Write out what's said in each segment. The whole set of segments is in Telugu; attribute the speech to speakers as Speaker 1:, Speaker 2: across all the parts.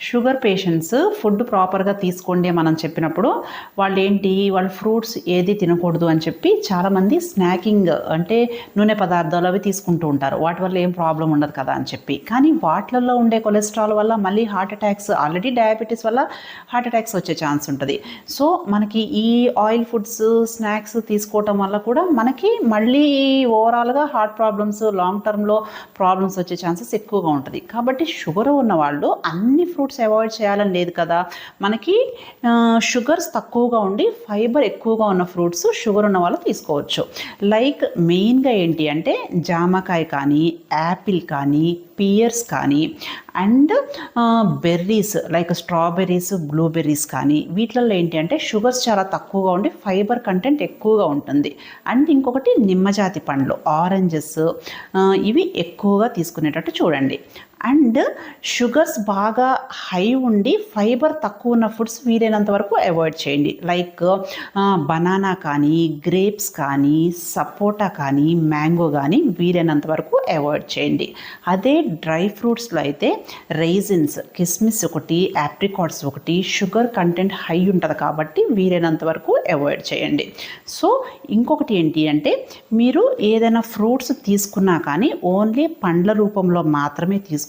Speaker 1: షుగర్ పేషెంట్స్ ఫుడ్ ప్రాపర్గా తీసుకోండి మనం చెప్పినప్పుడు వాళ్ళు ఫ్రూట్స్ ఏది తినకూడదు అని చెప్పి చాలామంది స్నాకింగ్ అంటే నూనె పదార్థాలు అవి తీసుకుంటూ ఉంటారు. వాటి వల్ల ఏం ప్రాబ్లం ఉండదు కదా అని చెప్పి. కానీ వాటిల్లో ఉండే కొలెస్ట్రాల్ వల్ల మళ్ళీ హార్ట్ అటాక్స్, ఆల్రెడీ డయాబెటీస్ వల్ల హార్ట్ అటాక్స్ వచ్చే ఛాన్స్ ఉంటుంది. సో మనకి ఈ ఆయిల్ ఫుడ్స్, స్నాక్స్ తీసుకోవటం వల్ల కూడా మనకి మళ్ళీ ఓవరాల్గా హార్ట్ ప్రాబ్లమ్స్, లాంగ్ టర్మ్లో ప్రాబ్లమ్స్ వచ్చే ఛాన్సెస్ ఎక్కువగా ఉంటుంది. కాబట్టి షుగర్ ఉన్న వాళ్ళు అన్ని ఫ్రూట్స్ అవాయిడ్ చేయాలని లేదు కదా. మనకి షుగర్స్ తక్కువగా ఉండి ఫైబర్ ఎక్కువగా ఉన్న ఫ్రూట్స్ షుగర్ ఉన్న వాళ్ళు తీసుకోవచ్చు. లైక్ మెయిన్గా ఏంటి అంటే జామకాయ కానీ, యాపిల్ కానీ, పియర్స్ కానీ, and berries like strawberries, blueberries కానీ, వీటిల్లో ఏంటి అంటే షుగర్స్ చాలా తక్కువగా ఉండి ఫైబర్ కంటెంట్ ఎక్కువగా ఉంటుంది. అండ్ ఇంకొకటి నిమ్మజాతి పండ్లు, ఆరెంజెస్, ఇవి ఎక్కువగా తీసుకునేటట్టు చూడండి. అండ్ షుగర్స్ బాగా హై ఉండి ఫైబర్ తక్కువ ఉన్న ఫుడ్స్ వీలైనంత వరకు అవాయిడ్ చేయండి. లైక్ బనానా కానీ, గ్రేప్స్ కానీ, సపోటా కానీ, మ్యాంగో కానీ వీలైనంత వరకు అవాయిడ్ చేయండి. అదే డ్రై ఫ్రూట్స్లో అయితే రైజిన్స్, కిస్మిస్ ఒకటి, యాప్రికాట్స్ ఒకటి షుగర్ కంటెంట్ హై ఉంటుంది కాబట్టి వీలైనంత వరకు అవాయిడ్ చేయండి. సో ఇంకొకటి ఏంటి అంటే మీరు ఏదైనా ఫ్రూట్స్ తీసుకున్నా కానీ ఓన్లీ పండ్ల రూపంలో మాత్రమే తీసుకోండి.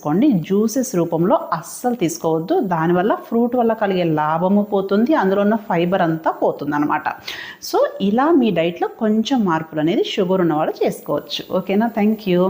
Speaker 1: జ్యూసెస్ రూపంలో అస్సలు తీసుకోవద్దు. దానివల్ల ఫ్రూట్ వల్ల కలిగే లాభము పోతుంది, అందులో ఉన్న ఫైబర్ అంతా పోతుంది అనమాట. సో ఇలా మీ డైట్లో కొంచెం మార్పులు అనేది షుగర్ ఉన్నవాళ్ళు చేసుకోవచ్చు. ఓకేనా? Thank you.